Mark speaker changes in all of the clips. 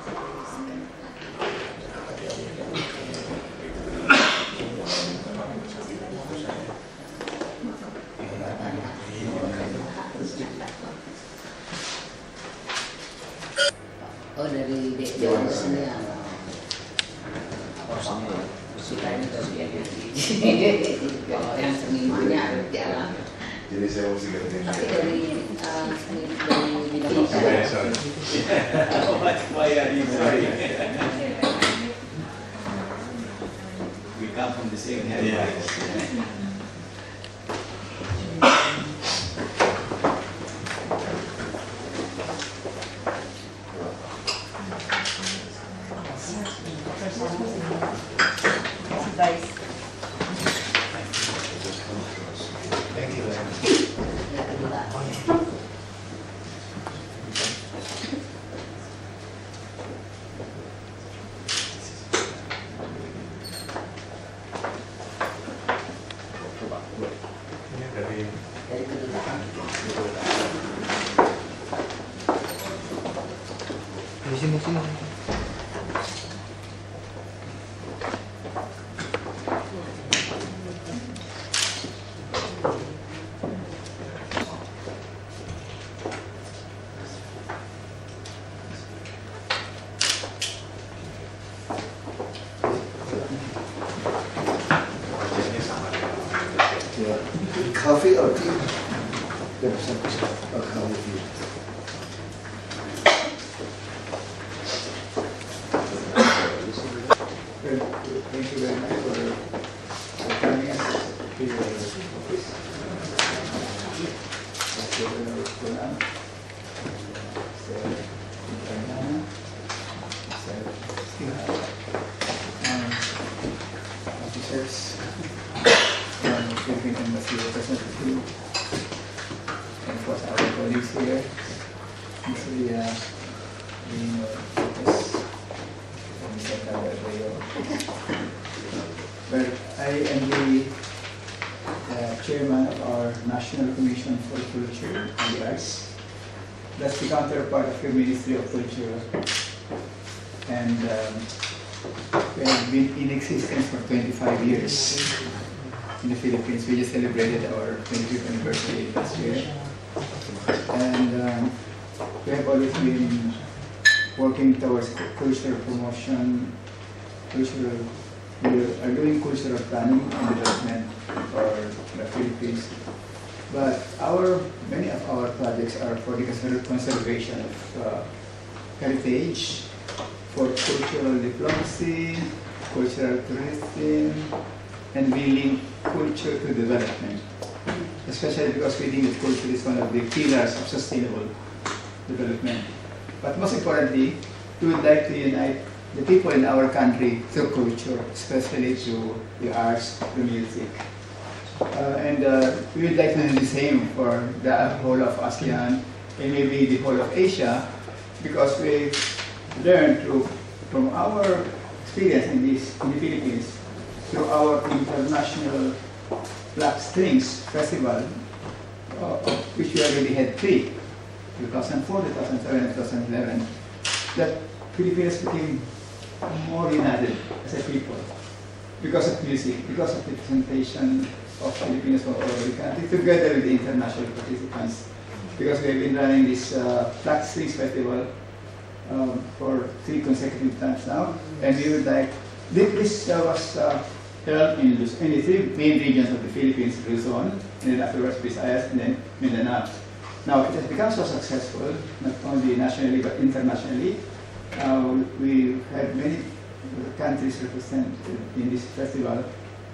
Speaker 1: Oh, dari Jawa sini ya. Sukanya terus ya. Kalau yang seninya harus jalan.
Speaker 2: Jadi saya mesti ganti.
Speaker 1: Tapi dari bidang
Speaker 3: We come from the same area.
Speaker 2: Coffee or tea? There's some coffee. Thank you very much for coming to your office. Gubernur Ruang, officers from Philippine Embassy representative, and of course our colleagues here, Mr. But I am the chairman of our National Commission for Culture and the Arts. That's the counterpart of the Ministry of Culture. And we have been in existence for 25 years in the Philippines. We just celebrated our 25th anniversary last year. And we have always been working towards cultural promotion, we are doing cultural planning and development for the Philippines. But many of our projects are for the conservation of heritage, for cultural diplomacy, cultural tourism, and we link culture to development. Especially because we think that culture is one of the pillars of sustainable development. But most importantly, we would like to unite the people in our country through culture, especially through the arts, the music. And we would like to do the same for the whole of ASEAN and maybe the whole of Asia, because we learned from our experience in the Philippines through our international Black Strings Festival, which we already had 3, 2004, 2007, 2011, that Filipinos became more united as a people because of music, because of the presentation of Filipinos from all over the country, together with the international participants. Because we have been running this Black Strings Festival for 3 consecutive times now, and we would like, this was held in the 3 main regions of the Philippines, Luzon, and then afterwards Visayas, and then Mindanao. Now it has become so successful, not only nationally but internationally. We had many countries represented in this festival,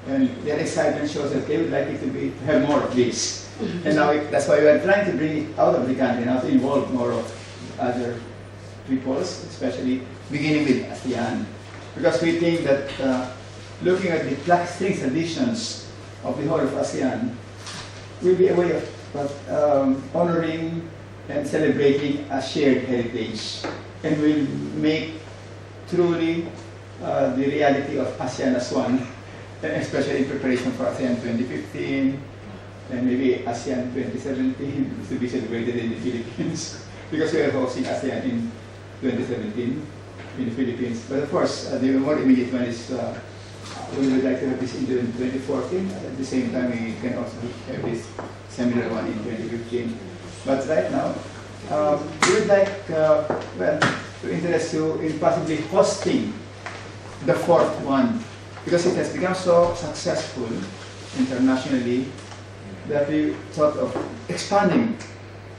Speaker 2: and their excitement shows that they would like it to have more of this. And now that's why we are trying to bring it out of the country now to involve more of other peoples, especially beginning with ASEAN, because we think that looking at the Black Strings traditions of the whole of ASEAN will be a way of honoring and celebrating a shared heritage, and will make truly the reality of ASEAN as one, especially in preparation for ASEAN 2015 and maybe ASEAN 2017 to be celebrated in the Philippines, because we are hosting ASEAN in 2017. in the Philippines. But of course, the more immediate one is we would like to have this in 2014. At the same time, we can also have this similar one in 2015. But right now, we would like, well, to interest you in possibly hosting the fourth one, because it has become so successful internationally that we thought of expanding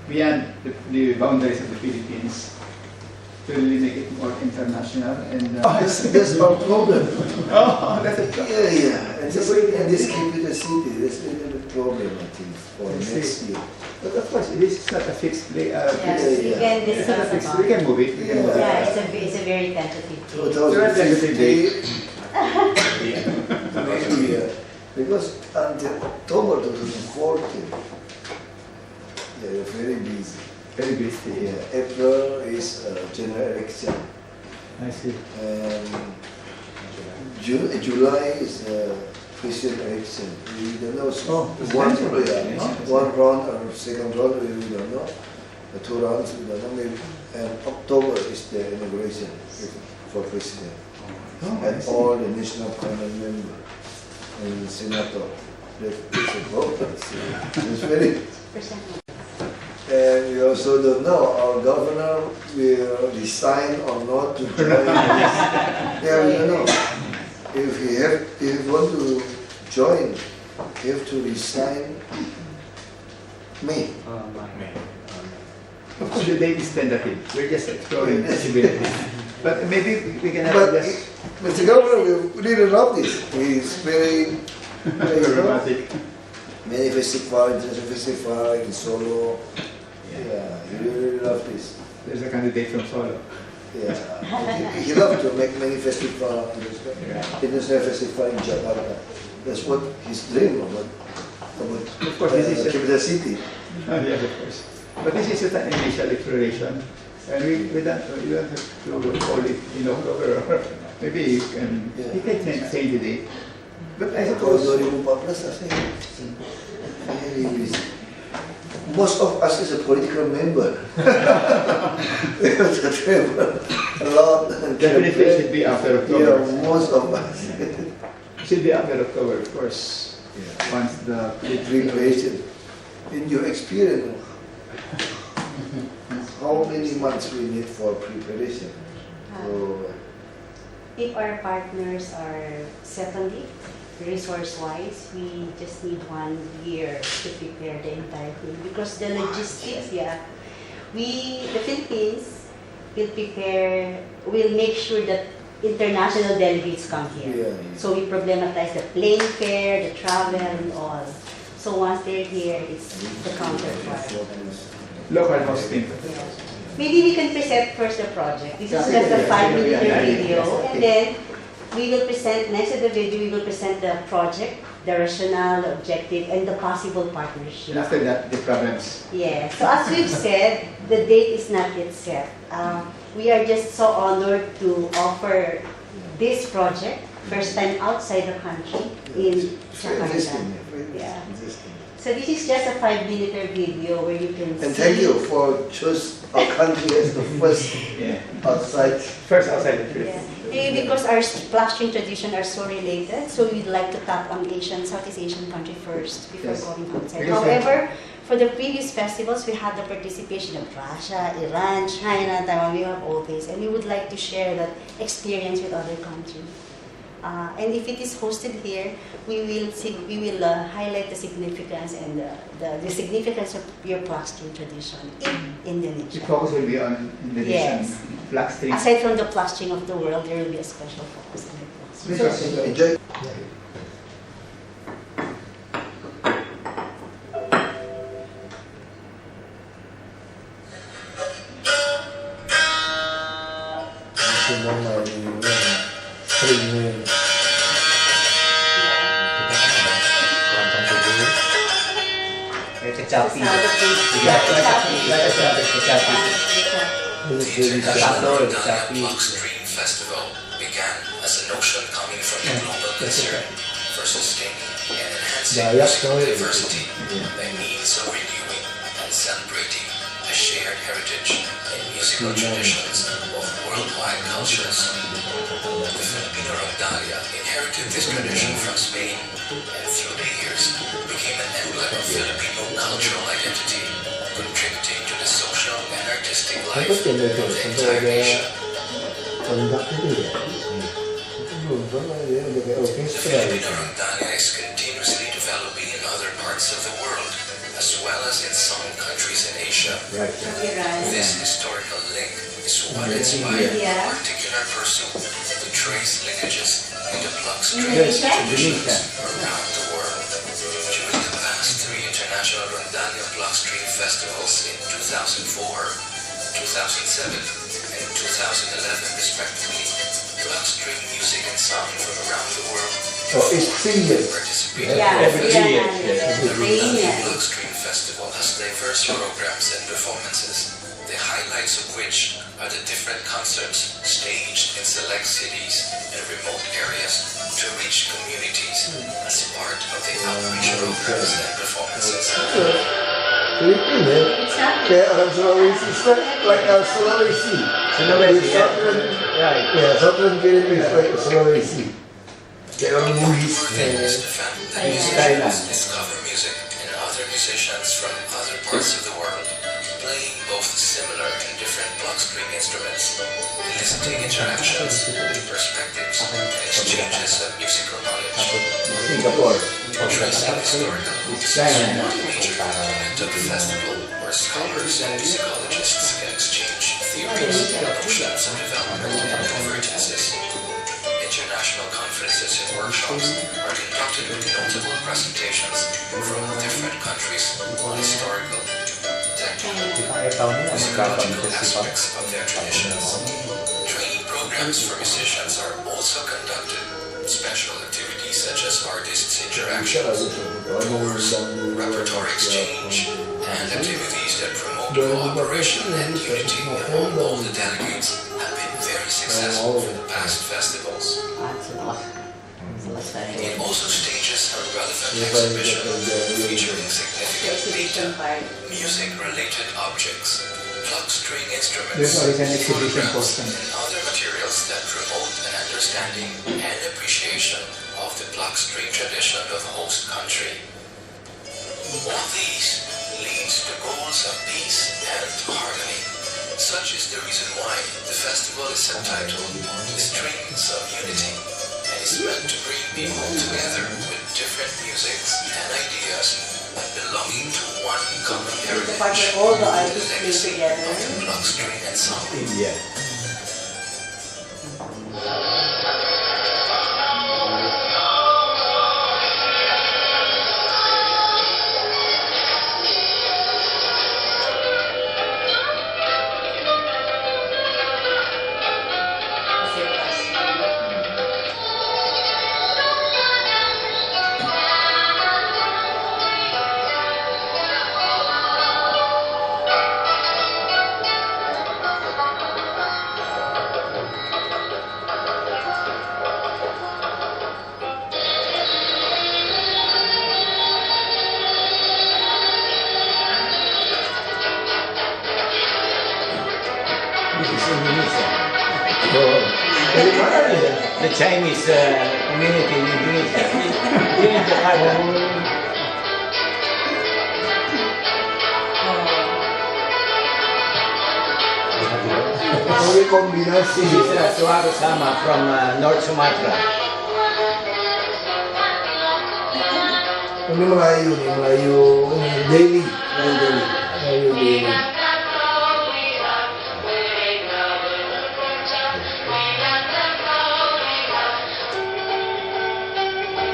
Speaker 2: beyond the boundaries of the Philippines to really make it more international. And
Speaker 4: That's our problem.
Speaker 2: oh, that's a problem.
Speaker 4: Yeah. And this capital city, that's a little problem, I think, for next year.
Speaker 2: But of course, this is not a fixed play.
Speaker 5: Yes, we can
Speaker 2: It's not a
Speaker 5: discuss
Speaker 2: fixed.
Speaker 5: about
Speaker 2: We can move it. We can move it.
Speaker 5: Yeah, it's a very tentative date.
Speaker 4: 2050, maybe, because until October 2014, they're very busy.
Speaker 2: Very busy.
Speaker 4: Yeah, April is general election.
Speaker 2: I see.
Speaker 4: July is president election. We don't know.
Speaker 2: Oh,
Speaker 4: one,
Speaker 2: presidential.
Speaker 4: one round or second round, we don't know. The 2 rounds, we don't know. Maybe. And October is the inauguration for president.
Speaker 2: Oh, I
Speaker 4: And
Speaker 2: see.
Speaker 4: all the national parliament member and senator. That's a problem. It's very. And we also don't know our governor will resign or not to join this. Yeah, we don't know. If he want to join, he have to resign May.
Speaker 2: Of course, the date is tentative. We're just exploring possibilities. But maybe we can have
Speaker 4: But
Speaker 2: just
Speaker 4: Mr. Governor, we really love this. He's very,
Speaker 2: dramatic.
Speaker 4: many festival, international festival in Solo. Yeah, he really love this.
Speaker 2: There's a candidate from Solo.
Speaker 4: Yeah, he loved to make many festival, international festival in Jakarta. That's what his dream about
Speaker 2: Of course, this is
Speaker 4: capital city.
Speaker 2: yes, of course. But this is just an initial exploration, and we don't have to call it, over. Maybe you can change the date. But I
Speaker 4: Kalau
Speaker 2: suppose
Speaker 4: 2014 saya very busy. Most of us is a political member. We have to travel a lot.
Speaker 2: definitely it should be after October.
Speaker 4: Yeah, most of us.
Speaker 2: Should be after October, of course.
Speaker 4: Yeah.
Speaker 2: Once the
Speaker 4: Preparation. In your experience, how many months we need for preparation? So,
Speaker 5: If our partners are secondly, resource-wise, we just need 1 year to prepare the entire thing because the logistics, the Philippines will make sure that international delegates come here.
Speaker 4: yeah.
Speaker 5: So we problematize the plane fare, the travel, and all. So once they're here, it's the counterpart.
Speaker 2: local hosting.
Speaker 5: Yeah. Maybe we can present first the project. This is
Speaker 2: Yeah,
Speaker 5: just a
Speaker 2: yeah,
Speaker 5: 5-minute
Speaker 2: yeah,
Speaker 5: video,
Speaker 2: yeah,
Speaker 5: and then we will present, next to the video, we will present the project, the rationale, the objective, and the possible partnership.
Speaker 2: And after that, the problems.
Speaker 5: Yeah, so as we've said, the date is not yet set. We are just so honored to offer this project, first time outside the country, in Jakarta.
Speaker 4: Interesting.
Speaker 5: Yeah.
Speaker 4: Interesting.
Speaker 5: So this is just a 5-minute video where you can
Speaker 4: And
Speaker 5: see.
Speaker 4: thank you for choose our country as the first
Speaker 2: Yeah.
Speaker 4: outside.
Speaker 2: First outside the trip.
Speaker 5: Yeah. Maybe because our plastering tradition are so related, so we'd like to tap on Southeast Asian country first before
Speaker 2: Yes.
Speaker 5: going outside.
Speaker 2: Because
Speaker 5: However, for the previous festivals, we had the participation of Russia, Iran, China, Taiwan. We have all this, and we would like to share that experience with other countries. And if it is hosted here, we will highlight the significance and the significance of your plastering tradition in
Speaker 2: The
Speaker 5: Indonesia.
Speaker 2: focus will be on Indonesian
Speaker 5: Yes.
Speaker 2: flag stream.
Speaker 5: Aside from the plastering of the world, there will be a special focus on the plastering.
Speaker 2: Because
Speaker 4: Enjoy.
Speaker 3: Kecapi.
Speaker 6: Kecapi. Stream Festival began as a notion coming from the global concern for sustaining and enhancing musical diversity by means of renewing and celebrating a shared heritage and musical traditions of worldwide culture. cultures. The Filipino Rondalia inherited this tradition from Spain and through the years became an emblem of Filipino cultural identity, contributing to the social and artistic life of the entire nation. The Filipino Rondalia is continuously developing in other parts of the world, as well as in some countries in Asia. This historical link is what inspired a particular pursuit to trace linkages in the blockstring traditions around the world. During the past 3 international Rondalia blockstring festivals in 2004, 2007, and 2011 respectively, blockstring music and sound from around the world
Speaker 4: it's 3 years.
Speaker 6: participated.
Speaker 3: Every 3 years.
Speaker 6: The Rondalia Blockstream Festival has diverse programs and performances, the highlights of which are the different concerts staged in select cities and remote areas to reach communities as part of the outreach programs and performances.
Speaker 4: Philippines, kaya orang Sulawesi, it's like a Sulawesi. Southern Philippines, like Sulawesi. Kaya orang Bugis.
Speaker 6: Venues to family musicians discover music and other musicians from other parts of the world, playing both similar and different blockstring instruments, eliciting interactions, perspectives, and exchanges of musical knowledge.
Speaker 2: Singapore.
Speaker 6: Tracing historical roots is one major component of the festival, where scholars and musicologists can exchange theories, notions of development, and convergences. International conferences and workshops are conducted with notable presentations from different countries on historical, technical, musical aspects of their traditions. Training programs for musicians are also conducted. Special activities such as artists' interactions, tours, repertoire exchange, and activities that promote cooperation and unity among all the delegates have been very successful for the past festivals. It also stages a relevant exhibition featuring significant data, music-related objects, blockstring instruments, photographs, and other materials that promote an understanding and appreciation of the blockstring tradition of host country. All these leads to goals of peace and harmony. Such is the reason why the festival is subtitled Strings of Unity, and is meant to bring people together with different musics and ideas, but belonging to one common heritage,
Speaker 5: all the artists
Speaker 6: the
Speaker 5: play
Speaker 6: legacy
Speaker 5: together.
Speaker 6: of the blockstring ensemble.
Speaker 2: India.
Speaker 3: The Chinese community in Indonesia. Here in Jakarta.
Speaker 4: May kombinasi.
Speaker 3: This is Suara Sama from North Sumatra.
Speaker 4: Ini Melayu daily. Melayu daily.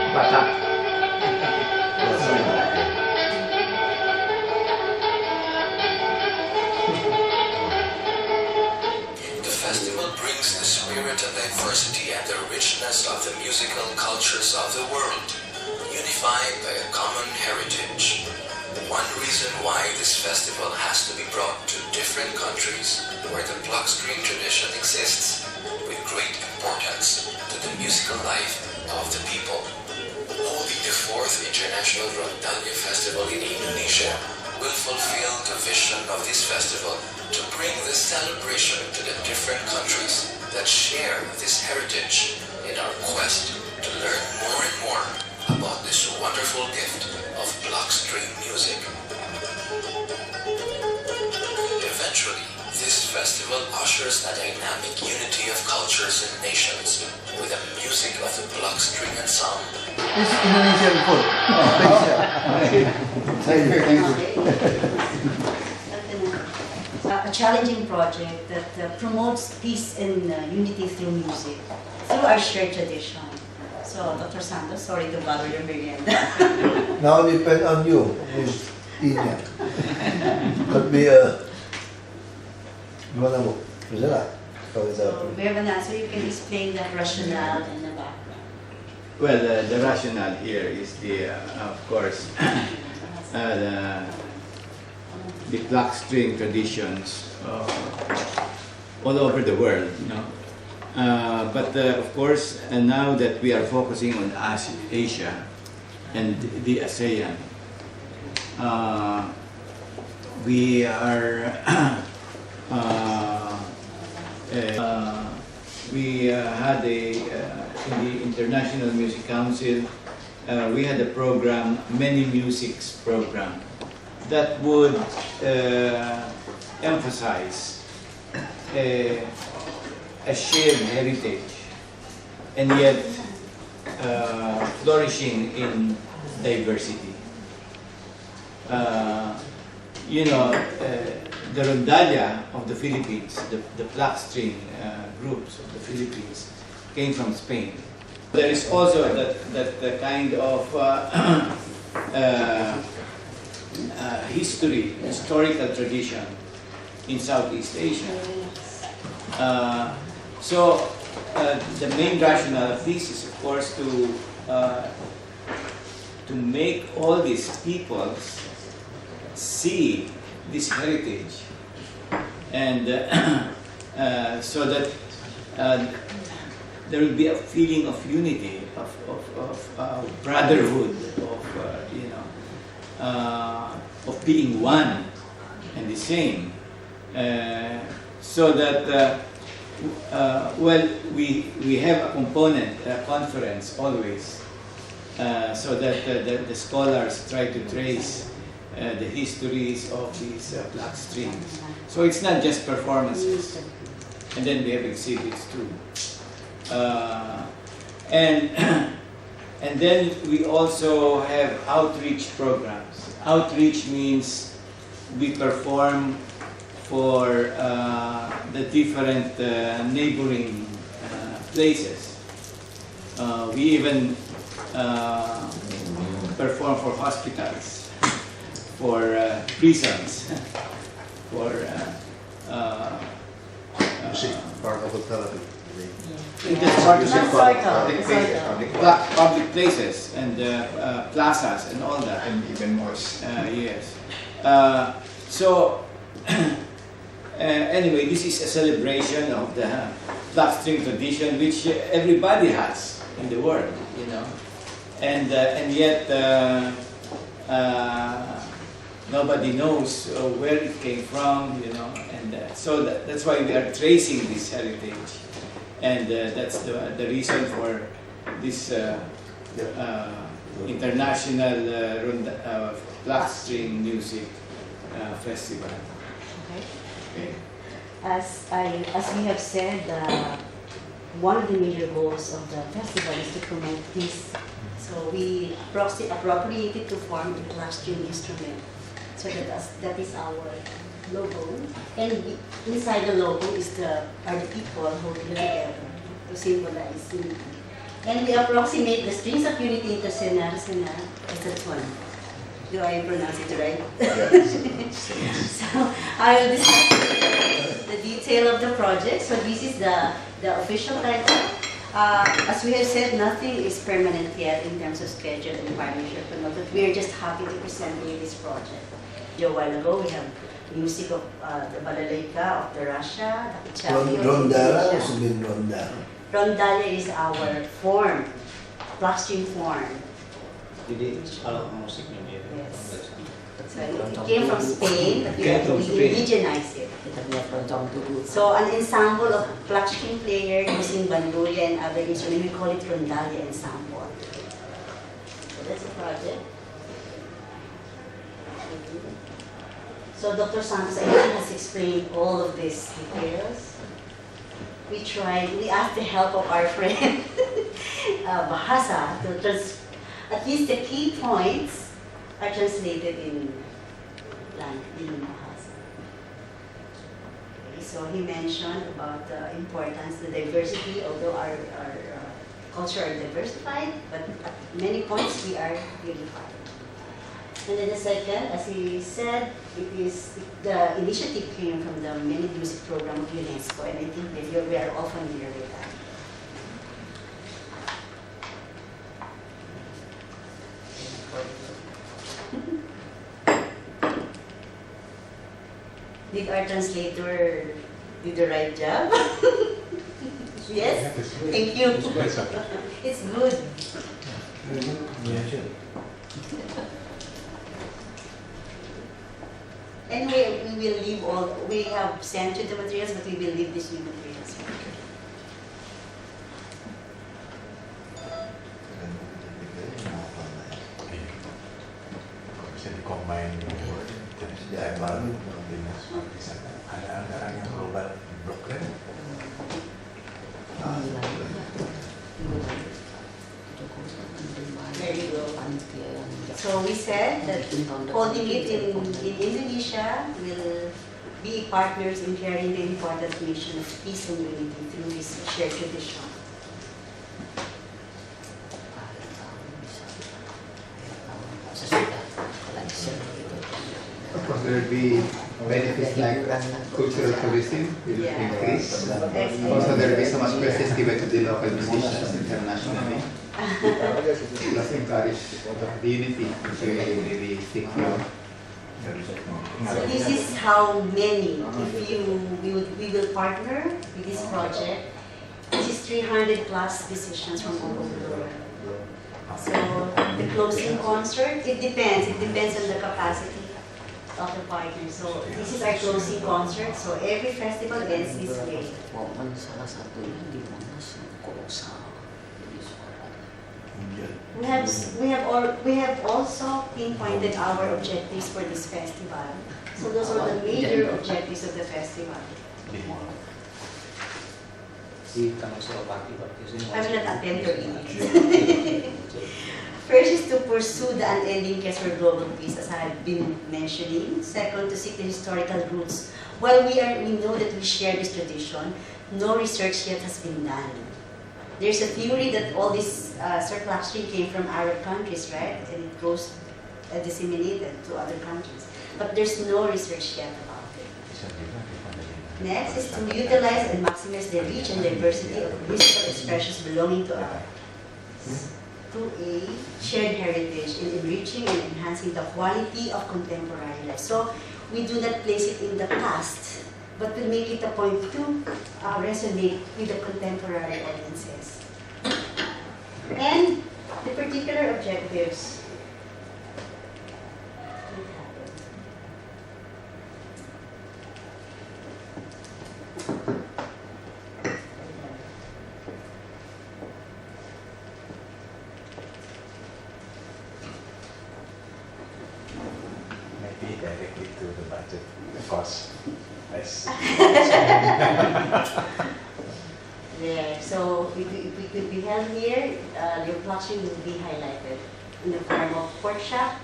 Speaker 3: Batak.
Speaker 6: The festival brings the spirit of diversity and the richness of the musical cultures of the world, unified by a common heritage. One reason why this festival has to be brought to different countries where the blockstring tradition exists, with great importance to the musical life of the people. Holding the 4th International Rondalia Festival in Indonesia, will fulfill the vision of this festival to bring this celebration to the different countries that share this heritage in our quest to learn more and more about this wonderful gift of block string music. Eventually, this festival ushers a dynamic unity of cultures and nations with the music of the block string ensemble.
Speaker 3: This is Indonesia before.
Speaker 2: Thank you.
Speaker 5: A challenging project that promotes peace and unity through music, through our shared tradition. So, Dr. Santos, sorry to bother your merienda.
Speaker 4: Now depend on you, Miss Ina. Could be gimana Bu? Bisa lah? Kalau
Speaker 5: So, we have an answer. You can explain the rationale and the background.
Speaker 3: Well, the rationale here is the, of course, the block string traditions all over the world, you know. But of course, now that we are focusing on Asia and the ASEAN, we are we had in the International Music Council, we had a program, Many Musics program, that would emphasize a shared heritage and yet flourishing in diversity. You know, the rondalla of the Philippines, the block string groups of the Philippines came from Spain. There is also that kind of historical tradition in Southeast Asia. So the main rationale of this is, of course, to make all these peoples see this heritage, and so that there will be a feeling of unity, of brotherhood, of being one and the same, so that well, we have a component, a conference always, so that the scholars try to trace the histories of these block strings. So it's not just performances, and then we have exhibits too. And then we also have outreach programs. Outreach means we perform for the different neighboring places. We even perform for hospitals, for prisons, for
Speaker 4: part of the therapy.
Speaker 3: Public places and plazas and all that.
Speaker 2: And even more.
Speaker 3: Yes. So anyway, this is a celebration of the block string tradition, which everybody has in the world, you know, and yet nobody knows where it came from, you know, and so that's why we are tracing this heritage, and that's the reason for this international block string music festival.
Speaker 5: Okay. As we have said, one of the major goals of the festival is to promote peace. So we appropriated to form a block string instrument. So that is our logo, and inside the logo are the people holding together to symbolize unity. And we approximate the strings of unity into senar as that one. Do I pronounce it right?
Speaker 4: Yes.
Speaker 5: So I will discuss the detail of the project. So this is the official title. As we have said, nothing is permanent yet in terms of schedule and partnership, but we are just happy to present you this project. A while ago, we have music of the balalaika of the Russia, the Pichavi of
Speaker 4: Rondalla
Speaker 5: Indonesia.
Speaker 4: o sabihin ronda?
Speaker 5: Rondalla is our form, block string form.
Speaker 3: Jadi kalau musiknya dia.
Speaker 5: Yes. So So it came from Spain, but we
Speaker 3: Came from Spain.
Speaker 5: indigenized it. So an ensemble of pluck-string player using bandurria and other instruments, we call it rondalla ensemble. So that's the project. So Dr. Santos, I think, has explained all of these details. We asked the help of our friend Bahasa to at least the key points are translated in Bahasa. Okay, so he mentioned about the importance, the diversity, although our culture are diversified, but at many points we are unified. And then the second, as he said, the initiative came from the Many Music Program of UNESCO, and I think that we are all familiar with that. Did our translator do the right job? Yes? Thank you. It's good. Anyway, we will leave we have sent you the materials, but we will leave these new materials.
Speaker 7: Bisa di-combine jadwal dinas di sana. Ada anggaran yang global blok kan?
Speaker 5: There you go. So we said that holding it in Indonesia will be partners in carrying the important mission of peace and unity through this shared tradition.
Speaker 2: Of course, there will be benefits like cultural tourism will increase. Also, there will be so much festival to the local musicians internationally. Plus encourage the unity, which we really seek for.
Speaker 5: So this is how many, we will partner with this project. This is 300 plus musicians from all over the world. So the closing concert, it depends on the capacity of the partner. So this is our closing concert. So every festival ends this way. We have also pinpointed our objectives for this festival. So those are the major objectives of the festival. I will not attempt to read. First is to pursue the unending quest for global peace, as I have been mentioning. Second, to seek the historical roots. While we know that we share this tradition, no research yet has been done. There's a theory that all this surplus came from Arab countries, right? And it goes disseminated to other countries. But there's no research yet about it. Next is to utilize and maximize the reach and diversity of musical expressions belonging to a shared heritage in enriching and enhancing the quality of contemporary life. So we do not place it in the past, but we make it a point to resonate with the contemporary audiences. And the particular objectives.
Speaker 7: Maybe directly to the budget, the cost.
Speaker 5: There. So if we could be held here, the production will be highlighted in the form of workshop,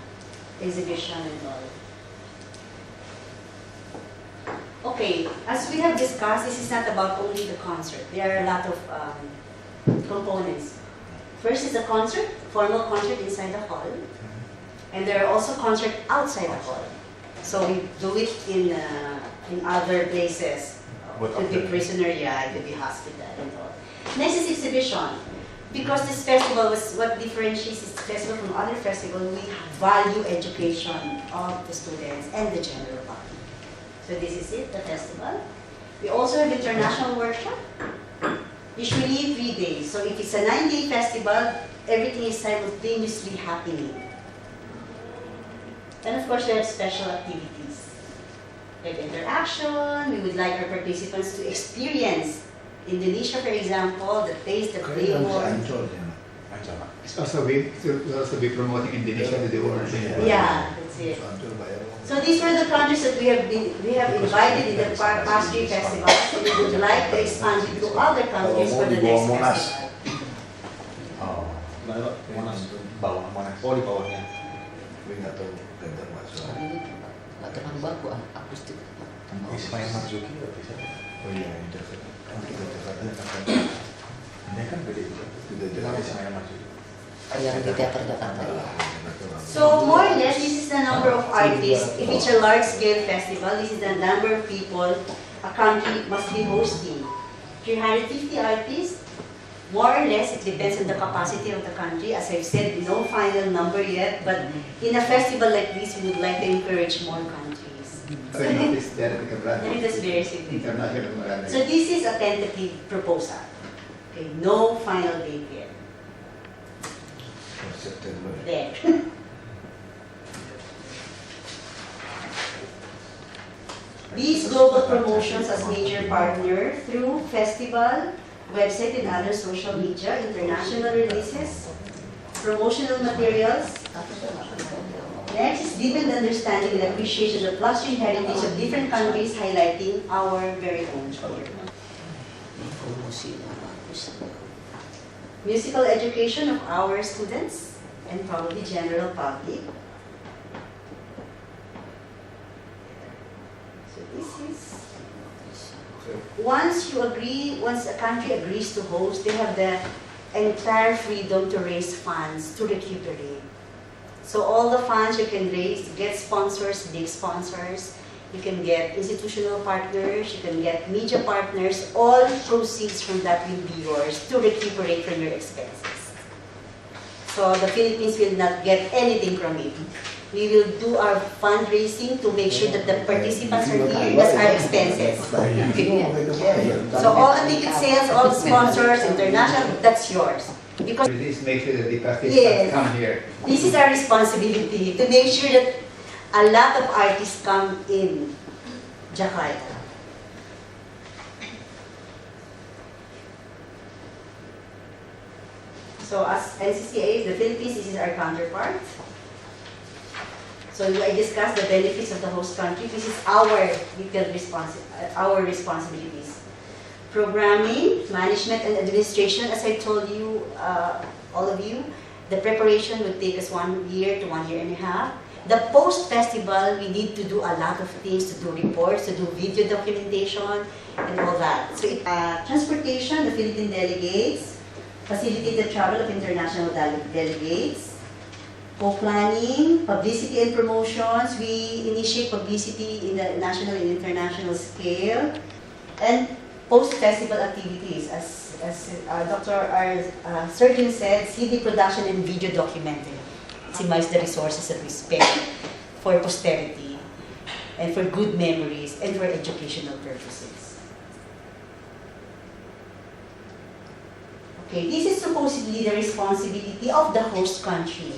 Speaker 5: exhibition, and all. Okay, as we have discussed, this is not about only the concert. There are a lot of components. First is the concert, formal concert inside the hall, and there are also concerts outside the hall. So we do it in other places. It could be prisoner, it could be hospital and all. Next is exhibition. Because this festival was what differentiates this festival from other festivals, we value education of the students and the general public. So this is it, the festival. We also have international workshop, usually 3 days. So if it's a 9-day festival, everything is simultaneously happening. And of course, we have special activities. We have interaction. We would like our participants to experience Indonesia, for example, the taste, the flavor.
Speaker 2: It's also we'll also be promoting Indonesia to the world.
Speaker 5: Yeah, that's it. So these were the countries that we have invited in the past three festivals. So we would like to expand it to other countries for the next festival.
Speaker 7: Oh, Monas itu bawah Monas. Oh, di bawahnya. Gue nggak tahu ganteng masuk.
Speaker 1: Nggak terlalu baku, Agustus.
Speaker 7: Ismail Marzuki nggak bisa. Oh iya, ini dekat. Oh, kita Jakarta. Ini kan gede juga. Tidak jelas Ismail Marzuki.
Speaker 1: Yang di teater Jakarta.
Speaker 5: So more or less, this is the number of artists. If it's a large-scale festival, this is the number of people a country must be hosting. 350 artists. More or less, it depends on the capacity of the country. As I've said, no final number yet, but in a festival like this, we would like to encourage more countries. It is very significant. So this is a tentative proposal. Okay, no final date yet.
Speaker 4: September.
Speaker 5: There. These global promotions as major partner through festival, website and other social media, international releases, promotional materials. Next is deepened understanding and appreciation of the clustering heritage of different countries, highlighting our very own culture. Musical education of our students and probably general public. So this is, once a country agrees to host, they have the entire freedom to raise funds to recuperate. So all the funds you can raise, get sponsors, big sponsors, you can get institutional partners, you can get media partners, all proceeds from that will be yours to recuperate from your expenses. So the Philippines will not get anything from it. We will do our fundraising to make sure that the participants are here, that's our expenses. So all the ticket sales, all the sponsors, international, that's yours. Because
Speaker 2: please make sure that the participants come here.
Speaker 5: This is our responsibility, to make sure that a lot of artists come in Jakarta. So as NCCA, the Philippines, this is our counterpart. So I discussed the benefits of the host country. This is our responsibilities. Programming, management, and administration. As I told you, all of you, the preparation would take us 1 year to 1.5 years. The post-festival, we need to do a lot of things, to do reports, to do video documentation, and all that. So transportation, the Philippine delegates, facilitate the travel of international delegates, co-planning, publicity and promotions. We initiate publicity in the national and international scale, and post-festival activities, as our surgeon said, CD production and video documentary. Maximize the resources that we spend for posterity and for good memories and for educational purposes. Okay, this is supposedly the responsibility of the host country.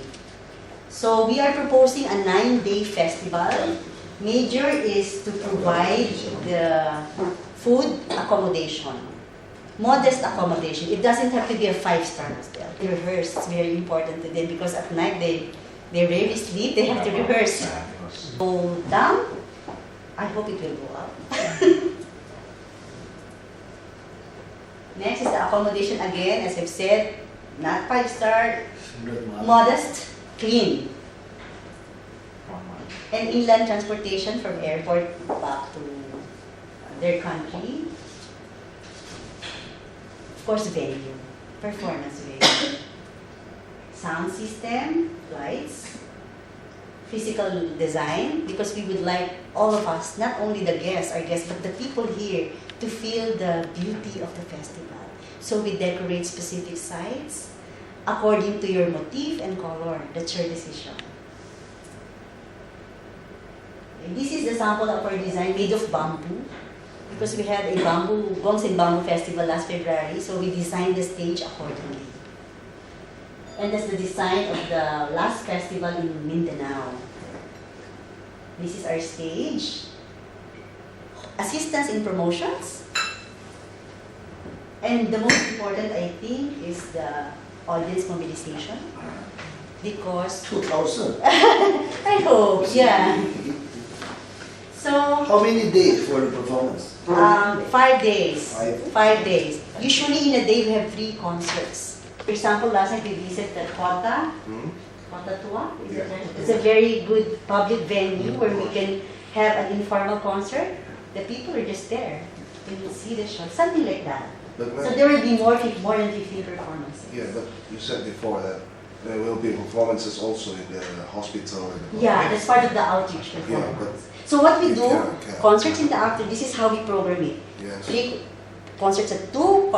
Speaker 5: So we are proposing a 9-day festival. Major is to provide the food accommodation, modest accommodation. It doesn't have to be a 5-star hostel. They rehearse. It's very important to them because at night they rarely sleep. They have to rehearse. Go down. I hope it will go up. Next is the accommodation again. As I've said, not 5-star, modest, clean. And inland transportation from airport back to their country. Of course, venue, performance venue. Sound system, lights, physical design, because we would like all of us, not only the guests, our guests, but the people here to feel the beauty of the festival. So we decorate specific sites according to your motif and color. That's your decision. This is the sample of our design made of bamboo, because we had a Gongs and Bamboo Festival last February, so we designed the stage accordingly. And that's the design of the last festival in Mindanao. This is our stage. Assistance in promotions. And the most important, I think, is the audience mobilization. Because
Speaker 4: 2,000.
Speaker 5: I hope, yeah. So,
Speaker 4: How many days for the performance?
Speaker 5: 5 days.
Speaker 4: 5?
Speaker 5: 5 days. Usually in a day we have 3 concerts. For example, last night we visited Kota. Kota Tua. It's a very good public venue where we can have an informal concert. The people are just there. They will see the show. Something like that.
Speaker 7: But
Speaker 5: So there will be more than 15 performances.
Speaker 7: yeah, but you said before that there will be performances also in the hospital. And the
Speaker 5: Yeah, that's part of the outreach
Speaker 7: Yeah,
Speaker 5: performance.
Speaker 7: but
Speaker 5: So what we
Speaker 7: you
Speaker 5: do,
Speaker 7: can't-
Speaker 5: concerts in the afternoon, this is how we program it.
Speaker 7: yes.
Speaker 5: 3 concerts at 2,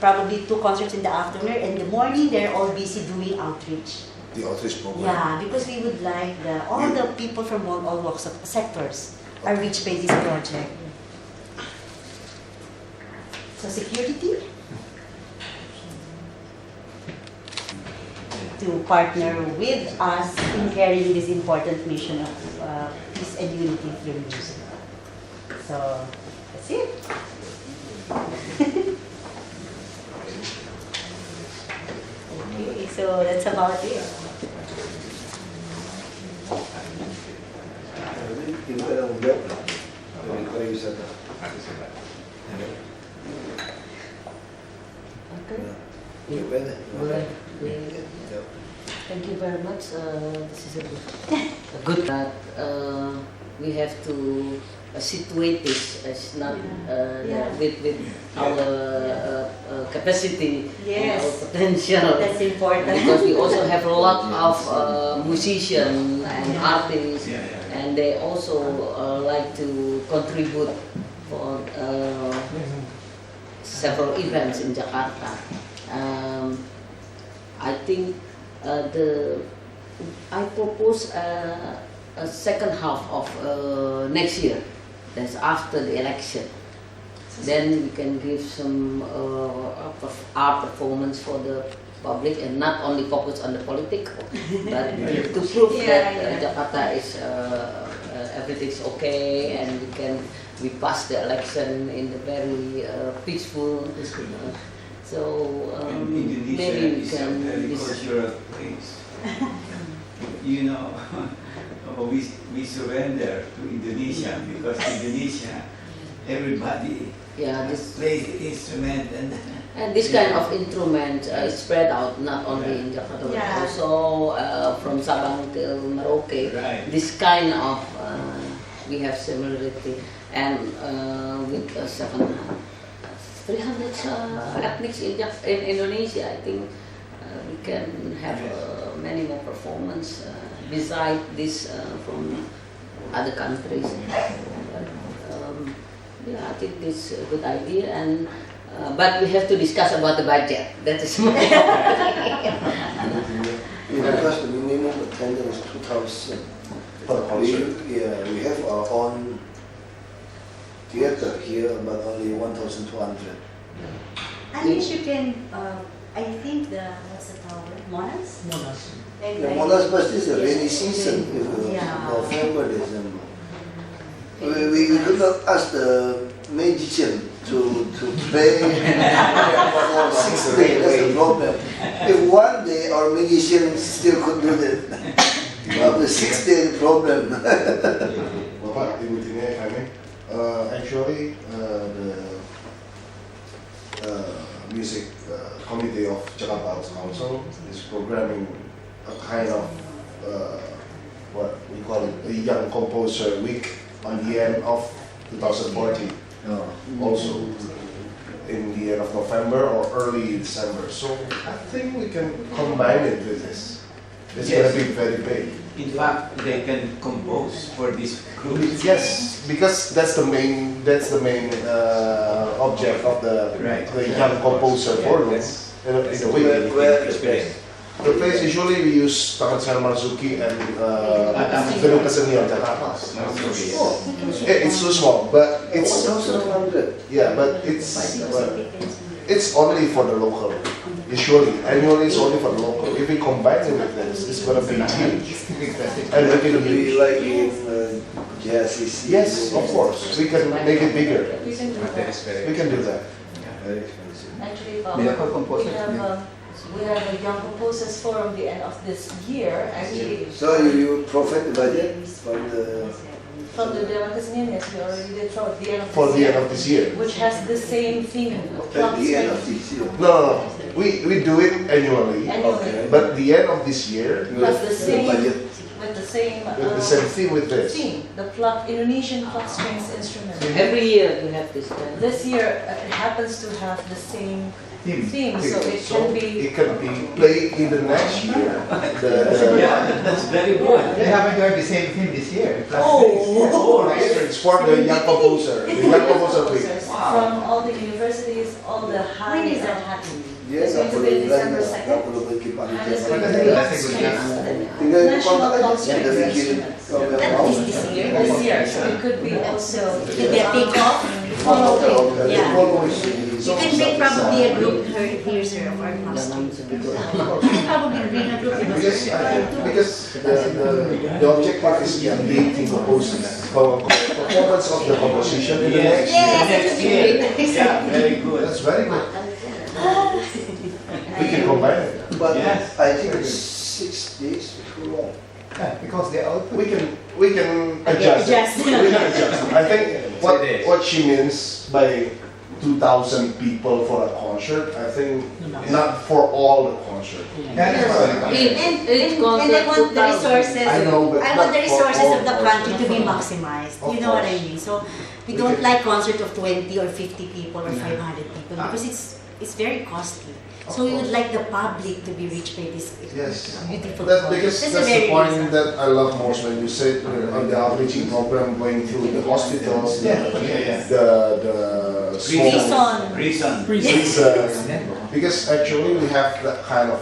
Speaker 5: probably 2 concerts in the afternoon, and in the morning they're all busy doing outreach.
Speaker 7: The outreach program.
Speaker 5: Yeah, because we would like all the people from all walks of sectors are reached by this project. So security, to partner with us in carrying this important mission of peace and unity through music. So that's it. Okay, so that's about it.
Speaker 4: Ibu ada menjawab dari pariwisata. Gimana?
Speaker 1: Boleh. Thank you very much. This is a good that we have to situate this as not with our capacity and
Speaker 5: Yes.
Speaker 1: our potential.
Speaker 5: That's important.
Speaker 1: Because we also have a lot of musicians and artists, and they also like to contribute for several events in Jakarta. I think I propose a second half of next year. That's after the election. Then we can give some art performance for the public and not only focus on the politics, but to prove that Jakarta is everything's okay and we pass the election in a very peaceful. So
Speaker 3: Indonesia
Speaker 1: maybe we
Speaker 3: is a
Speaker 1: can.
Speaker 3: very cultural place. You know, we surrender to Indonesia because Indonesia, everybody
Speaker 1: This
Speaker 3: plays the instrument
Speaker 1: and this kind of instrument is spread out not only in Jakarta but
Speaker 5: Yeah.
Speaker 1: also from Sabang till Merauke.
Speaker 3: Right.
Speaker 1: This kind of we have similarity and with 300 ethnics in Indonesia, I think we can have many more performance beside this from other countries. I think this is a good idea, and but we have to discuss about the budget. That is more.
Speaker 4: Because the minimum attendance is 2,000.
Speaker 7: Per concert.
Speaker 4: We have our own theater here, but only 1,200.
Speaker 5: Unless you can, I think what's the tower? Monas? And
Speaker 4: The
Speaker 5: I-
Speaker 4: Monas Bus is a rainy season,
Speaker 5: Yeah.
Speaker 4: November, December. We could not ask the magician to play for 6 days, that's the problem. If one day our magician still could do that, after 6 days, the problem.
Speaker 7: Bapak, Ibu Tina, if I may. Actually, the music committee of Jakarta Arts Council is programming a kind of what we call it a young composer week on the end of 2014. Also in the end of November or early December. So I think we can combine it with this. It's
Speaker 3: Yes.
Speaker 7: going to be very big.
Speaker 3: in fact they can compose for this group.
Speaker 7: Yes, because that's the main object of the young composer forum. In a way,
Speaker 4: Where
Speaker 7: the place usually we use Tangan Sayang Marzuki and Gedung Kesenian Jakarta. It's too small, but it's
Speaker 4: 1,100.
Speaker 7: yeah, but it's only for the local. Usually, annually is only for local. If we combine it with this, it's going to be huge. And we can
Speaker 4: Be
Speaker 7: use.
Speaker 4: like in JSCC.
Speaker 7: Yes, of course. We can make it bigger.
Speaker 8: We can do that.
Speaker 7: We can do that.
Speaker 4: Very expensive.
Speaker 8: Actually,
Speaker 2: Miracle composers,
Speaker 8: we have a Young Composers Forum the end of this year. Actually,
Speaker 4: So you profit the budget from the.
Speaker 8: from the Delegasi, yes, we already did for the end of
Speaker 7: For
Speaker 8: this
Speaker 7: the
Speaker 8: year,
Speaker 7: end of this year.
Speaker 8: which has the same theme.
Speaker 4: At the end of this year.
Speaker 7: No. We do it annually.
Speaker 8: Annually.
Speaker 7: But the end of this year,
Speaker 8: Plus the same,
Speaker 4: budget.
Speaker 8: with the same,
Speaker 7: with the same theme with this.
Speaker 8: theme, the Indonesian pluck strings instrument.
Speaker 1: Every year we have this kind.
Speaker 8: This year it happens to have the same
Speaker 2: Team.
Speaker 8: theme, so it
Speaker 7: So
Speaker 8: can be.
Speaker 7: it can be played in the next year.
Speaker 3: Yeah, that's very good.
Speaker 2: They happen to have the same theme this year.
Speaker 8: Oh.
Speaker 7: It's for the young composer. The young composer week.
Speaker 8: From all the universities, all the high.
Speaker 5: When is that happening?
Speaker 4: Yes,
Speaker 8: It's going to be December 2nd.
Speaker 4: perlu bikin
Speaker 8: And it's
Speaker 4: panitia.
Speaker 8: going to be
Speaker 2: That's a good
Speaker 8: strings.
Speaker 4: Tinggal
Speaker 8: National
Speaker 4: kontak
Speaker 8: pluck
Speaker 4: aja.
Speaker 8: strings
Speaker 4: Ada bikin
Speaker 8: instruments.
Speaker 4: kalau yang
Speaker 5: At
Speaker 4: mau.
Speaker 5: least this year.
Speaker 8: This year, so it could be also.
Speaker 5: Could be a takeoff. Yeah. You can make probably a group here, sir, of our
Speaker 1: Jangan
Speaker 5: costume.
Speaker 1: segitu.
Speaker 5: You can probably bring a group
Speaker 7: Because the objective is creating performance of the composition in the next year.
Speaker 5: Yes,
Speaker 3: Next year. Yeah, very good.
Speaker 7: That's very good. We can combine it.
Speaker 4: But
Speaker 3: Yes.
Speaker 4: I think it's 6 days too long.
Speaker 2: Because the output.
Speaker 7: We can adjust.
Speaker 5: Adjust.
Speaker 7: We can adjust. I think what she means by 2,000 people for a concert, I think not for all the concert.
Speaker 2: That is what I
Speaker 1: Each
Speaker 5: And I
Speaker 1: concert
Speaker 5: want the
Speaker 1: 2,000.
Speaker 5: resources.
Speaker 7: I know, but
Speaker 5: I want the
Speaker 7: not for
Speaker 5: resources
Speaker 7: all
Speaker 5: of the country to be
Speaker 7: concerts.
Speaker 5: maximized.
Speaker 7: Of
Speaker 5: You know what I
Speaker 7: course.
Speaker 5: mean? So we
Speaker 7: We
Speaker 5: don't
Speaker 7: can-
Speaker 5: like concert of 20 or 50 people or 500 people because it's very costly.
Speaker 7: Of
Speaker 5: So we would
Speaker 7: course.
Speaker 5: like the public to be reached by this
Speaker 7: Yes.
Speaker 5: beautiful
Speaker 7: That's
Speaker 5: concert.
Speaker 7: because
Speaker 5: That's a
Speaker 7: that's
Speaker 5: very
Speaker 7: the point
Speaker 5: reason.
Speaker 7: that I love most when you say on the outreaching program going through the hospitals,
Speaker 2: Yeah.
Speaker 7: the small
Speaker 5: Reason.
Speaker 7: because actually we have that kind of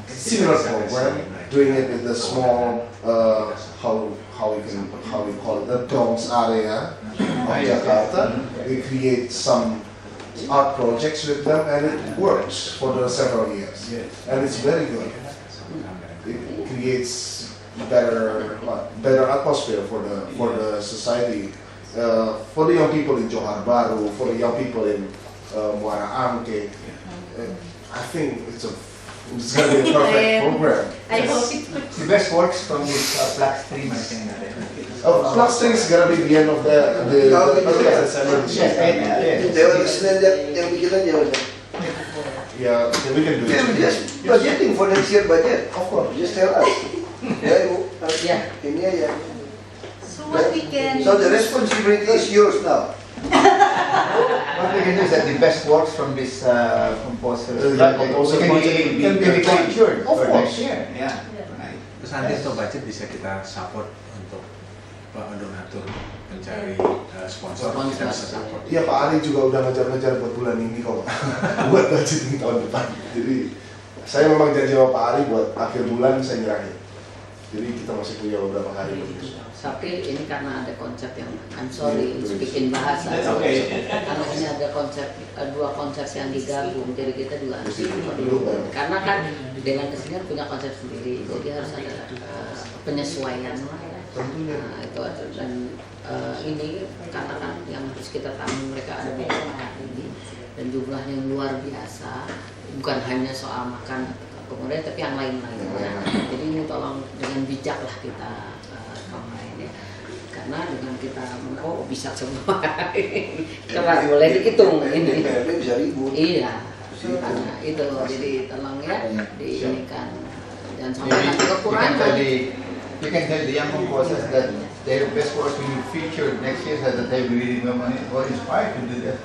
Speaker 7: similar program doing it in the small how we call it the Bronx area of Jakarta. We create some art projects with them and it works for the several years and it's very good. It creates better atmosphere for the society, for the young people in Johor Bahru, for the young people in Muara Angke. I think it's going to be a perfect program.
Speaker 5: I hope it would.
Speaker 2: The best works from this black stream, I think.
Speaker 7: Plastic is going to be the end of the
Speaker 2: Yes.
Speaker 4: Dewan Kesenian yang bikinan ya udah.
Speaker 7: Yeah, we can do
Speaker 4: Yeah,
Speaker 7: it.
Speaker 4: just budgeting for next year budget.
Speaker 7: Of course.
Speaker 4: Just tell us. Ya ibu.
Speaker 1: Yeah.
Speaker 4: Ini aja.
Speaker 5: So what we can.
Speaker 4: So the responsibility is yours now.
Speaker 2: What we can do is that the best works from this composer
Speaker 7: Composer
Speaker 2: can be captured
Speaker 7: Of
Speaker 2: for
Speaker 7: course.
Speaker 2: next year.
Speaker 3: Yeah.
Speaker 9: Terus nanti untuk budget bisa kita support untuk donatur mencari sponsor, kita bisa support.
Speaker 7: Iya, Pak Ali juga udah ngejar-ngejar buat bulan ini kok. Buat budgeting tahun depan. Jadi saya memang janji sama Pak Ali buat akhir bulan saya nyerahin. Jadi kita masih punya beberapa hari untuk itu.
Speaker 1: Tapi ini karena ada konsep yang, I'm sorry, bikin bahasa.
Speaker 3: That's okay.
Speaker 1: Karena ini ada konsep, dua konsep yang digabung, jadi kita juga harus karena kan dengan kesenian punya konsep sendiri, jadi harus ada penyesuaian. Nah, itu ada. Dan ini karena kan yang harus kita tamu mereka ada beberapa hari dan jumlahnya yang luar biasa, bukan hanya soal makan kemudian tapi yang lain-lainnya. Jadi ini tolong dengan bijak lah kita ya. Karena dengan kita bisa semua coba boleh dihitung ini.
Speaker 4: Bisa ribut.
Speaker 1: Iya, karena itu jadi tolong ya diinikan dan sampai kekurangan.
Speaker 2: You can tell the young composers that their best work will be featured next year, so that they will really more inspired to do that.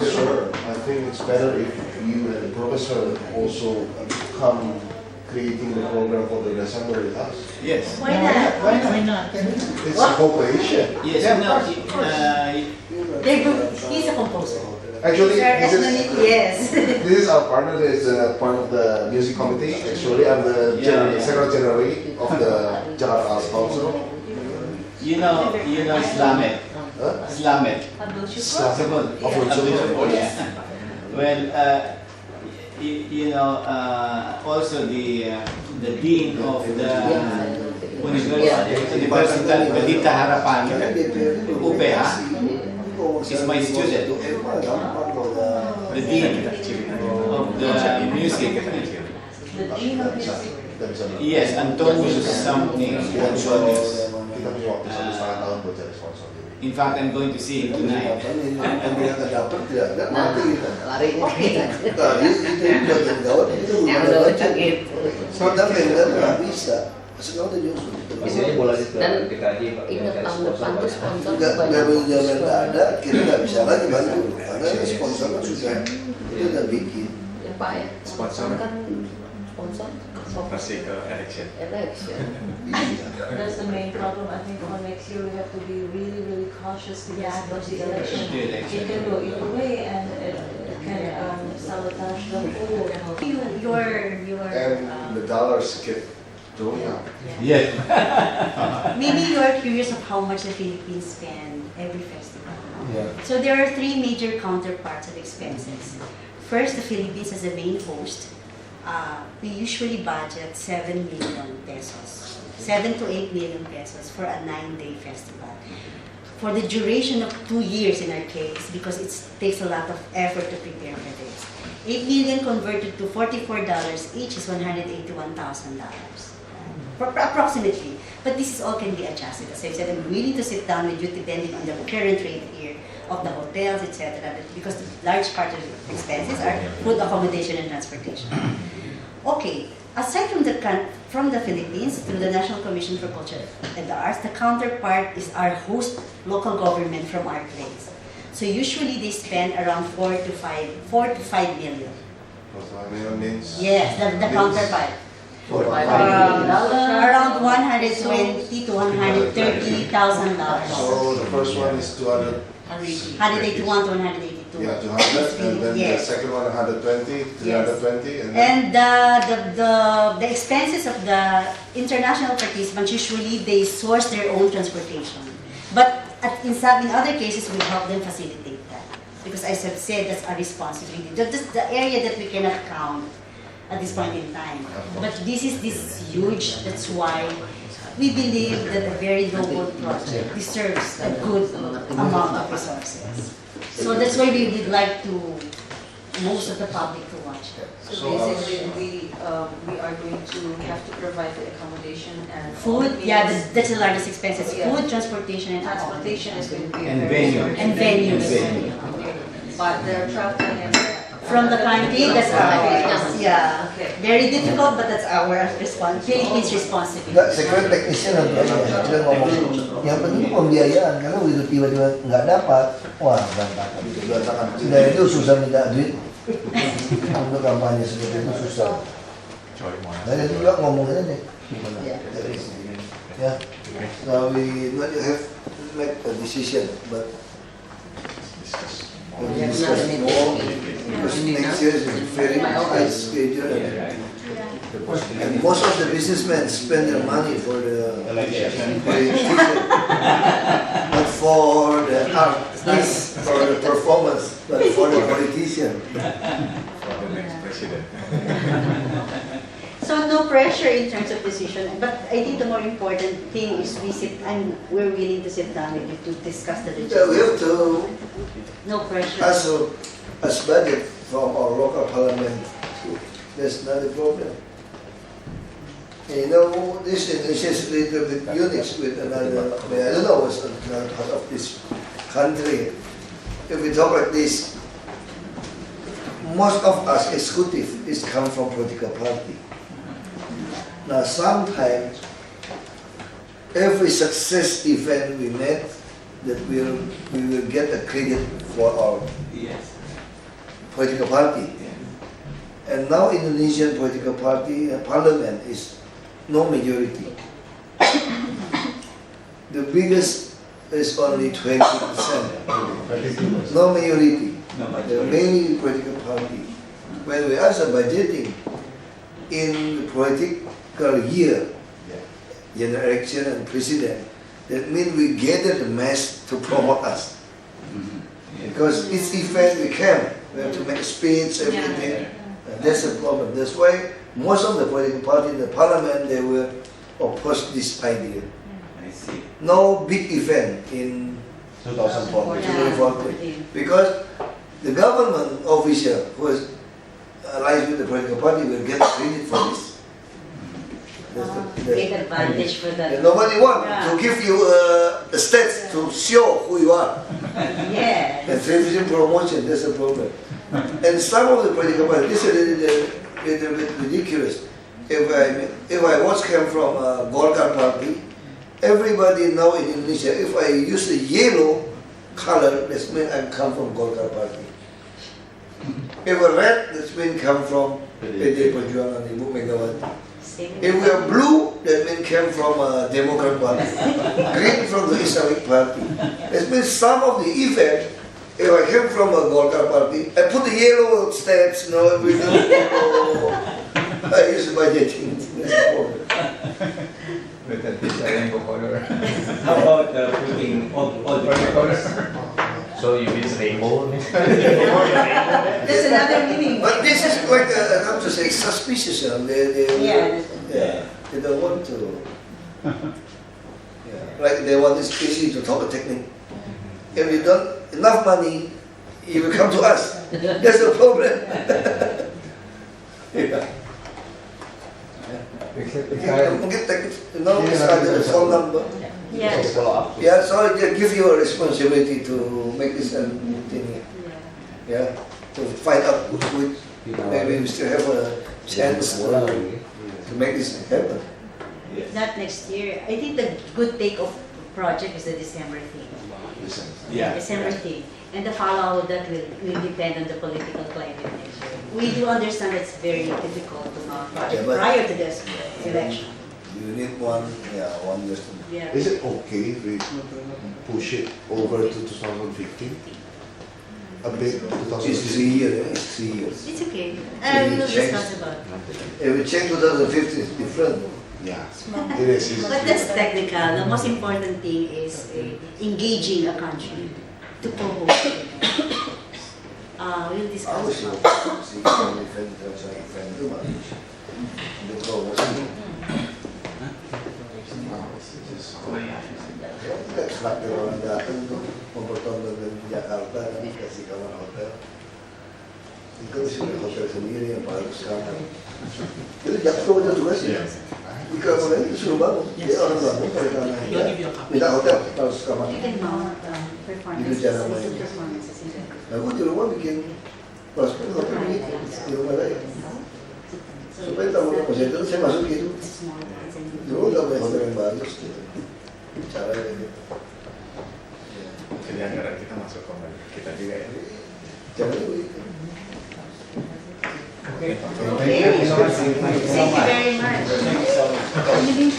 Speaker 7: Sure, I think it's better if you and the professor also come creating the program for the December with us.
Speaker 3: Yes.
Speaker 5: Why not?
Speaker 2: Why not?
Speaker 7: It's a cooperation.
Speaker 3: Yes.
Speaker 2: Yeah,
Speaker 3: No,
Speaker 5: They're good. He's a composer.
Speaker 7: Actually,
Speaker 5: Yes.
Speaker 7: this is our partner. This is part of the music committee. Actually, I'm the secretary of the Jakarta Arts Council.
Speaker 3: you know Islamet. Islamet.
Speaker 8: Abdul Shukur.
Speaker 7: Of
Speaker 3: Abdul Shukur, yeah. Well, you know, also the dean of the Universidad Balita Harapan, UPH, is my student. The dean of the music.
Speaker 8: The dean of music.
Speaker 3: Yes, Antonius something.
Speaker 7: Kita punya waktu 1,5 tahun buat cari sponsor.
Speaker 3: In fact, I'm going to see him tonight.
Speaker 4: Yang dia nggak dapat tidak mati kita.
Speaker 1: Lari kita.
Speaker 4: Tadi itu bagian gawat itu
Speaker 1: Yang
Speaker 4: udah
Speaker 1: lucu
Speaker 4: baca.
Speaker 1: gitu.
Speaker 4: Kita memang nggak bisa. Sekarang udah justru.
Speaker 10: Biasanya bola itu
Speaker 1: Dan
Speaker 10: dikaji
Speaker 1: ingat tahun depan tuh sponsor
Speaker 4: Nggak nggak ada, kita nggak bisa lagi bantu. Karena sponsor kan sudah itu udah bikin.
Speaker 1: Ya Pak ya.
Speaker 9: Sponsor.
Speaker 1: Kan sponsor.
Speaker 9: Pasti ke election.
Speaker 1: Election.
Speaker 8: That's the main problem. I think for next year we have to be really, really cautious because of the election. It can go either way and it can sabotage the whole.
Speaker 7: And the dollars keep going up.
Speaker 3: Yes.
Speaker 5: Maybe you are curious of how much the Philippines spend every festival.
Speaker 7: Yeah.
Speaker 5: So there are three major counterparts of expenses. First, the Philippines as the main host. We usually budget 7 million pesos, 7 to 8 million pesos for a 9-day festival. For the duration of 2 years in our case, because it takes a lot of effort to prepare for this. 8 million converted to $44 each is $181,000. Approximately. But this is all can be adjusted. As I said, I'm willing to sit down with you depending on the current rate here of the hotels, etc. Because the large part of the expenses are food, accommodation, and transportation. Okay, aside from the Philippines, through the National Commission for Culture and the Arts, the counterpart is our host local government from our place. So usually they spend around 4 to 5 million.
Speaker 7: Means
Speaker 5: Yes, the counterpart. Around $120,000 to $130,000.
Speaker 7: So the first one is 200.
Speaker 5: 181 to 182.
Speaker 7: Yeah, 200, and then
Speaker 5: Yes.
Speaker 7: the second one 120, 320, and
Speaker 5: And the expenses of the international participants, usually they source their own transportation. But in other cases, we help them facilitate that. Because as I've said, that's our responsibility. That's the area that we cannot count at this point in time. But this is huge, that's why we believe that a very noble project deserves a good amount of resources. So that's why we would like most of the public to watch it.
Speaker 8: So basically, we are going to have to provide the accommodation and
Speaker 5: Food, that's the largest expenses.
Speaker 8: Yeah.
Speaker 5: Food, transportation, and
Speaker 8: transportation is going to be
Speaker 3: And
Speaker 8: very
Speaker 3: venue.
Speaker 8: important.
Speaker 5: And venues.
Speaker 8: Okay. But they're traveling and
Speaker 5: From the country, that's ours. Yeah.
Speaker 8: Okay.
Speaker 5: Very difficult, but that's our Philippines responsibility.
Speaker 4: Nggak, secret technician nanti aja. Kita ngomong, yang penting pembiayaan. Karena begitu tiba-tiba nggak dapat, wah berantakan. Sudah itu susah minta duit. Untuk kampanye seperti itu susah. Nah itu juga ngomong aja deh. Ya. So we have to make a decision, but we discuss more because next year is a very tight schedule. And most of the businessmen spend their money for the election, not for the art, not for the performance, but for the politician.
Speaker 9: For the next president.
Speaker 5: So no pressure in terms of decision, but I think the more important thing is we're willing to sit down with you to discuss the
Speaker 4: Yeah, we have
Speaker 5: logistics.
Speaker 4: to
Speaker 5: No pressure.
Speaker 4: also as budget from our local parliament. That's not a problem. And you know, this is a little bit unique with another. I don't know what's another part of this country. If we talk like this, most of us executive is come from political party. Now sometimes every success event we met, that we will get a credit for our political party. And now Indonesian political party parliament is no majority. The biggest is only 20%. No majority. The mainly political party. When we ask budgeting in the political year, general election and president, that means we gather the mass to promote us. Because each event we can, we have to make a speech, everything. That's the problem. That's why most of the political parties in the parliament, they will oppose this idea.
Speaker 3: I see.
Speaker 4: No big event in
Speaker 7: 2014.
Speaker 4: 2014. Because the government official who is allied with the political party will get credit for this.
Speaker 5: Great advantage for that.
Speaker 4: Nobody wants to give you a stats to show who you are.
Speaker 5: Yeah.
Speaker 4: And television promotion, that's a problem. And some of the political parties, this is a little bit ridiculous. If I was come from a Golkar party, everybody now in Indonesia, if I use a yellow color, that means I come from Golkar party. If a red, that means come from PD Perjuangan Ibu Megawati. If we are blue, that means came from a Democrat party. Green from the Islamic party. That means some of the effect, if I came from a Golkar party, I put the yellow stats, you know, we do, I use budgeting. That's the problem.
Speaker 2: But at least I rainbow color.
Speaker 3: How about putting all the colors?
Speaker 10: So you mean rainbow?
Speaker 5: That's another meaning.
Speaker 4: But this is like, how to say, suspicious. They don't want to. Like they want this easy to talk a technique. If you don't enough money, you will come to us. That's the problem. Mungkin ada phone number.
Speaker 5: Yes.
Speaker 4: Yeah, so they give you a responsibility to make this thing. Yeah, to find out which maybe we still have a chance to make this happen.
Speaker 5: Not next year. I think the good take of project is the December thing.
Speaker 3: Yeah.
Speaker 5: December thing. And the follow that will depend on the political climate next year. We do understand it's very difficult to mount project prior to this election.
Speaker 4: You need one year.
Speaker 5: Yeah.
Speaker 7: Is it okay if we push it over to 2015? A bit, 2015?
Speaker 4: It's 3 years. It's 3 years.
Speaker 5: It's okay. We will discuss about it.
Speaker 4: If we check 2015, it's different.
Speaker 7: Yeah, it is.
Speaker 5: But that's technical. The most important thing is engaging a country to co-host it. We'll discuss about
Speaker 4: Terakhir orang datang tuh mempertontonkan Jakarta dan dikasih kamar hotel. Itu sudah hotel sendiri yang paling sekarang. Itu Jakarta hotel juga sih. Di kamar itu suruh bangun. Dia orang bangun pada kamar. Minta hotel harus kamar. Itu cara mainnya. Nah, gue di rumah bikin prospek hotel begitu di rumah saya. Supaya tamu-tamu saya itu saya masuk gitu. Dulu nggak punya hotel yang bagus gitu. Caranya gitu.
Speaker 9: Jadi anggaran kita masuk ke kita juga ya.
Speaker 4: Jangan begitu.
Speaker 5: Okay. Thank you very much.
Speaker 2: Okay.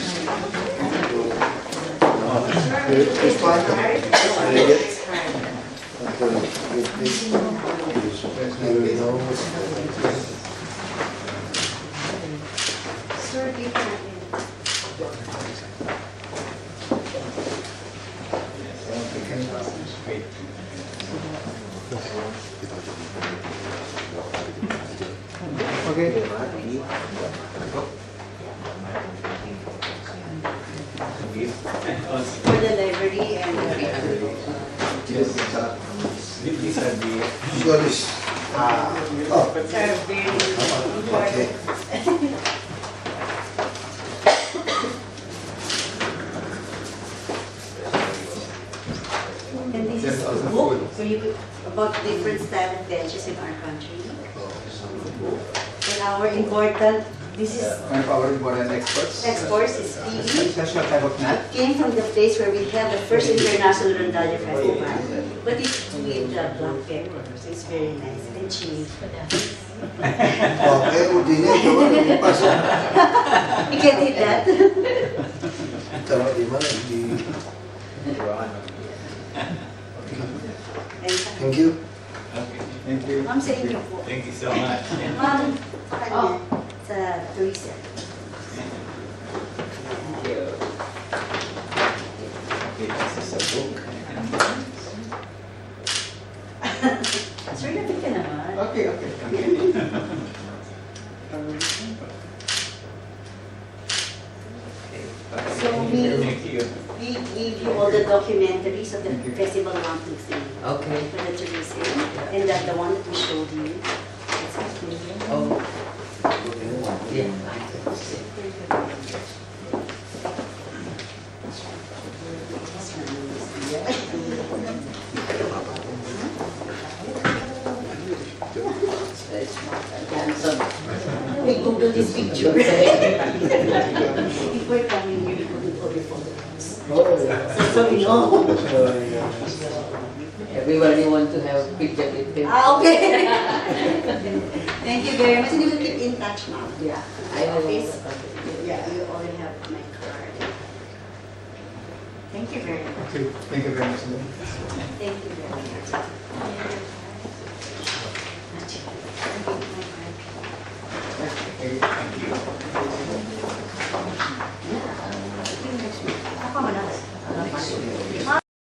Speaker 5: For the library and
Speaker 4: These are the English.
Speaker 5: it's are very important. And this is a book for you about different style of benches in our country. And our important, this is
Speaker 2: One of our important experts.
Speaker 5: exports is PE.
Speaker 2: Special type of nut.
Speaker 5: It came from the place where we held the first International Rondalla Festival, but it's with black pepper, so it's very nice and cheap.
Speaker 4: Okay, udine coba pasok.
Speaker 5: You can eat that.
Speaker 4: Taruh di mana di
Speaker 2: Ruangan.
Speaker 4: Thank you.
Speaker 2: Thank you.
Speaker 5: Ma'am, sa inyo po.
Speaker 3: Thank you so much.
Speaker 5: Ma'am, sa Teresa.
Speaker 3: Okay, this is a book.
Speaker 5: Sir, lapit ka naman.
Speaker 2: Okay.
Speaker 5: So we give you all the documentaries of the festival 1, 2, 3.
Speaker 1: Okay.
Speaker 5: For the tourism, and that the one that we showed you.
Speaker 1: Oh. Yeah.
Speaker 5: We Google this picture. If we're coming here, we couldn't order photographs. So we know.
Speaker 1: Everybody want to have a picture with him.
Speaker 5: Okay. Thank you very much. And you will keep in touch now.
Speaker 1: Yeah.
Speaker 5: I always. Yeah, you already have my card. Thank you very much.
Speaker 2: Thank you very much.
Speaker 5: Thank you very much.